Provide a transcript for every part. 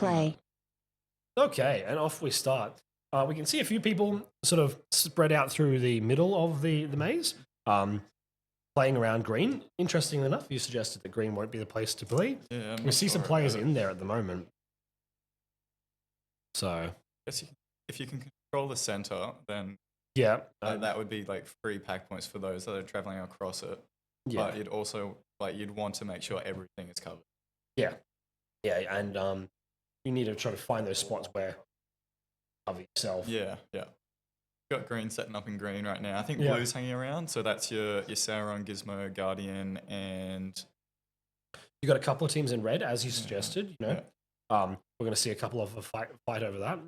Play. Okay, and off we start. We can see a few people sort of spread out through the middle of the maze, playing around green. Interestingly enough, you suggested that green won't be the place to play. Yeah, we see some players in there at the moment. So, I guess if you can control the center, then yeah, that would be like free pack points for those that are traveling across it. Yeah. But you'd also you'd want to make sure everything is covered. Yeah, yeah, and you need to try to find those spots where you cover yourself. Yeah. Got green setting up in green right now. I think blue's hanging around, so that's your Sauron, Gizmo, Guardian, and you got a couple of teams in red, as you suggested. You know, we're going to see a couple of a fight over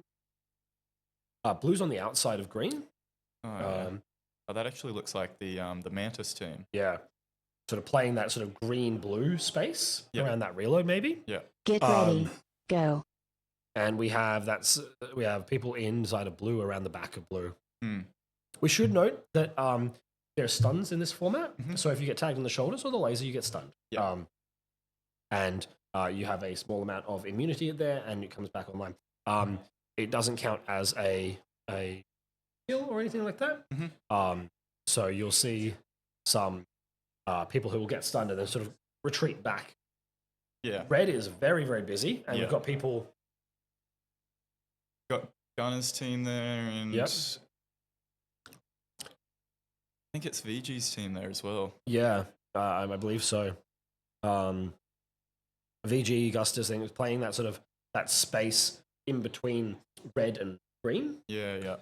that. Blue's on the outside of green. That actually looks like the Mantis team. Yeah, sort of playing that sort of green-blue space around that reload, maybe. Yeah. Get ready. Go. And we have people inside of blue around the back of blue. We should note that there are stuns in this format. So if you get tagged on the shoulders or the laser, you get stunned. Yeah. And you have a small amount of immunity there, and it comes back online. It doesn't count as a kill or anything like that. So you'll see some people who will get stunned and then sort of retreat back. Yeah. Red is very, very busy, and we've got people. Got Gunner's team there, and I think it's VG's team there as well. Yeah, I believe so. VG Gustus thing is playing that sort of that space in between red and green. Yeah.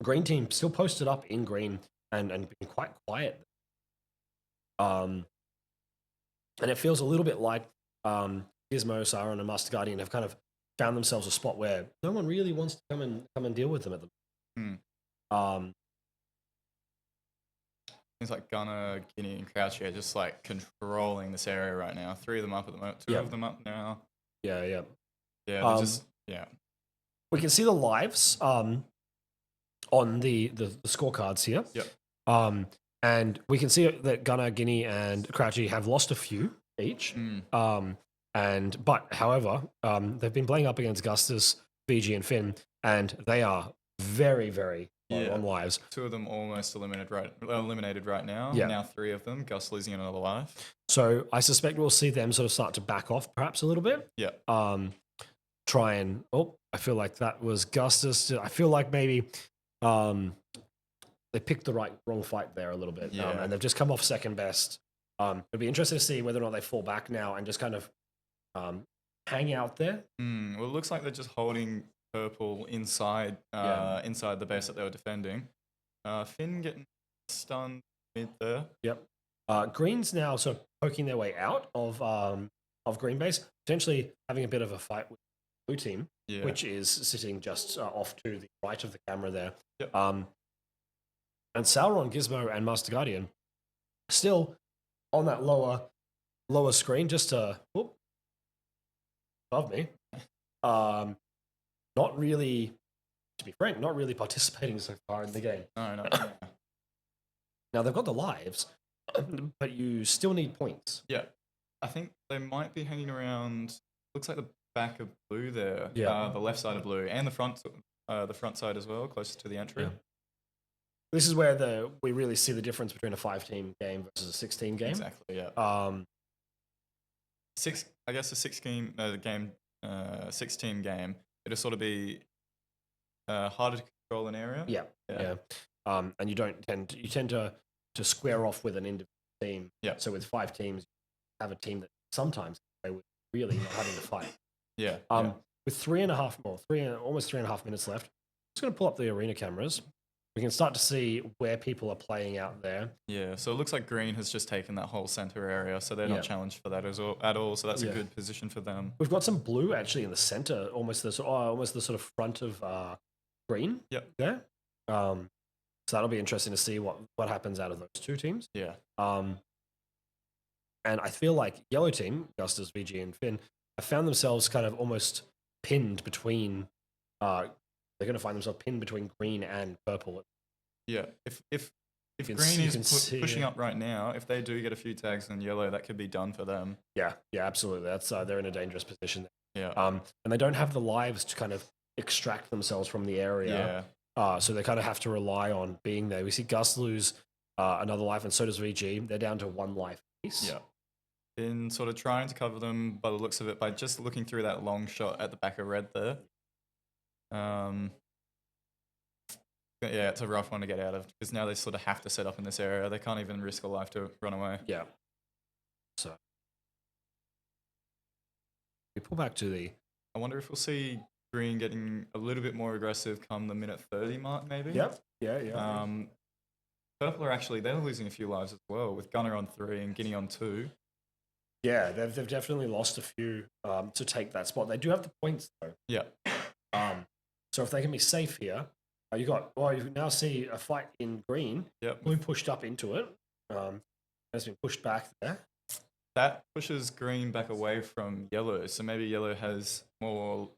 Green team still posted up in green and been quite quiet. And it feels a little bit like Gizmo, Sauron, and Master Guardian have kind of found themselves a spot where no one really wants to come and deal with them at the moment. Things like Gunner, Guinea, and Crouch are just like controlling this area right now. 3 of them up at the moment. 2 of them up now. Yeah. Yeah. We can see the lives on the scorecards here. Yep. And we can see that Gunner, Guinea, and Crouchy have lost a few each. But however, they've been playing up against Gustus, VG, and Finn, and they are very, very low on lives. 2 of them almost eliminated right now. Yeah. Now 3 of them. Gus losing another life. So I suspect we'll see them sort of start to back off perhaps a little bit. Yeah. Try and I feel like that was Gustus. I feel like maybe they picked the wrong fight there a little bit. And they've just come off second best. It'll be interesting to see whether or not they fall back now and just kind of hang out there. Well, it looks like they're just holding purple inside the base that they were defending. Finn getting stunned mid there. Yep. Green's now sort of poking their way out of green base, potentially having a bit of a fight with blue team, which is sitting just off to the right of the camera there. Yep. And Sauron, Gizmo, and Master Guardian still on that lower screen, just above me. Not really, to be frank, not really participating so far in the game. No. Now they've got the lives, but you still need points. Yeah. I think they might be hanging around. Looks like the back of blue there. Yeah. The left side of blue and the front side as well, closer to the entry. Yeah. This is where we really see the difference between a 5-team game versus a 16 game. Exactly. Yeah. I guess a 6-team game. It'll sort of be harder to control an area. Yeah. And you tend to square off with an individual team. Yeah. So with 5 teams, you have a team that sometimes they would really not having to fight. Yeah. With almost 3.5 minutes left, I'm just going to pull up the arena cameras. We can start to see where people are playing out there. Yeah, so it looks like green has just taken that whole center area, so they're not challenged for that at all. So that's a good position for them. We've got some blue actually in the center, almost the sort of front of green. Yep. There. So that'll be interesting to see what happens out of those 2 teams. Yeah. And I feel like yellow team, Gustus, VG, and Finn, have found themselves kind of almost pinned between. They're going to find themselves pinned between green and purple. Yeah. If If You can green see- you is can see pushing it. up right now, if they do get a few tags on yellow, that could be done for them. Yeah, absolutely. That's they're in a dangerous position. Yeah. And they don't have the lives to kind of extract themselves from the area. So they kind of have to rely on being there. We see Gus lose another life, and so does VG. They're down to 1 life apiece. Yeah. In sort of trying to cover them by the looks of it, by just looking through that long shot at the back of red there. Yeah, it's a rough one to get out of because now they sort of have to set up in this area. They can't even risk a life to run away. Yeah. So we pull back to the. I wonder if we'll see green getting a little bit more aggressive come the minute 30 mark, maybe. Yep. Yeah. Purple are actually, they're losing a few lives as well with Gunner on 3 and Guinea on 2. Yeah, they've definitely lost a few to take that spot. They do have the points though. Yeah. So if they can be safe here, you now see a fight in green. Yep. Blue pushed up into it. Has been pushed back there. That pushes green back away from yellow, so maybe yellow has more,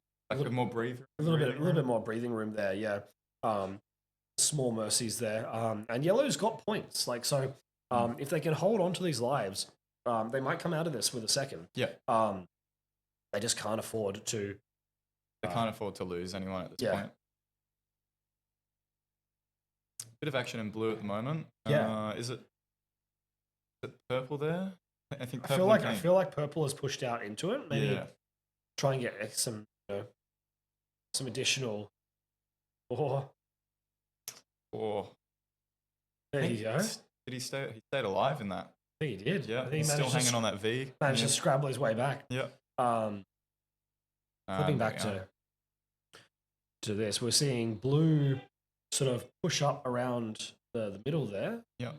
more breathing. A little bit more breathing room there. Yeah. Small mercies there. And yellow's got points. If they can hold on to these lives, they might come out of this with a second. Yeah. They just can't afford to. They can't afford to lose anyone at this point. Bit of action in blue at the moment. Yeah. Is it purple there? I think I feel like purple has pushed out into it. Maybe try and get some additional. Or there you go. Did he stay? He stayed alive in that. I think he did. Yeah, I think he's still hanging on that V. Managed to scrabble his way back. Yeah. Flipping back to this, we're seeing blue sort of push up around the middle there. Yeah.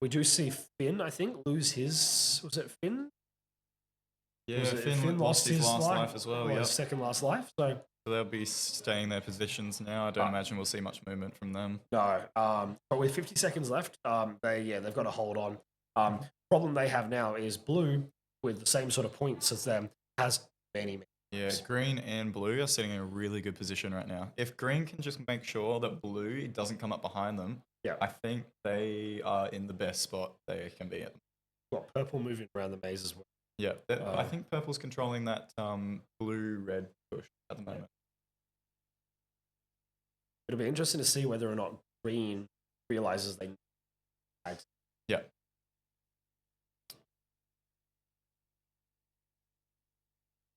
We do see Finn, I think, lose his. Was it Finn? Yeah, Finn lost his last life as well. Yeah, his second last life. So they'll be staying their positions now. I don't imagine we'll see much movement from them. No. But with 50 seconds left, they've got to hold on. Problem they have now is blue with the same sort of points as them has many. Yeah, green and blue are sitting in a really good position right now. If green can just make sure that blue doesn't come up behind them, I think they are in the best spot they can be at. Got purple moving around the maze as well. Yeah, I think purple's controlling that blue-red push at the moment. It'll be interesting to see whether or not green realizes they need. Yeah.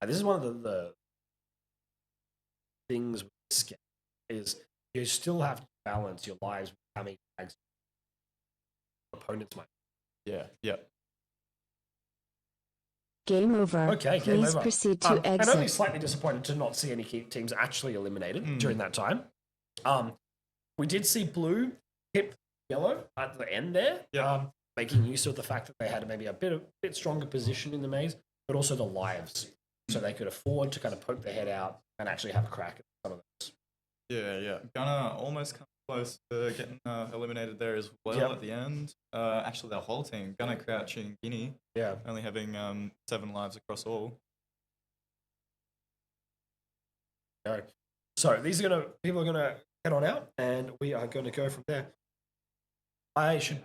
This is one of the things with this game is you still have to balance your lives with how many tags opponents might. Yeah. Game over. Okay, game Please over. proceed to I'm only exit. slightly disappointed to not see any teams actually eliminated during that time. We did see blue hit yellow at the end there, making use of the fact that they had maybe a bit stronger position in the maze, but also the lives. So they could afford to kind of poke their head out and actually have a crack at some of those. Yeah. Gunner almost come close to getting eliminated there as well at the end. Actually, the whole team, Gunner, Crouching, Guinea, only having 7 lives across all. So people are gonna head on out, and we are going to go from there. That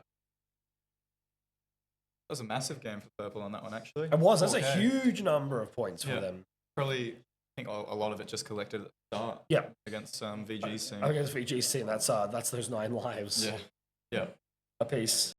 was a massive game for purple on that one, actually. It was. That's a huge number of points for them. Probably, I think a lot of it just collected at the start. Yeah. Against VG's team. Against VG's team, that's those 9 lives. Yeah. A piece.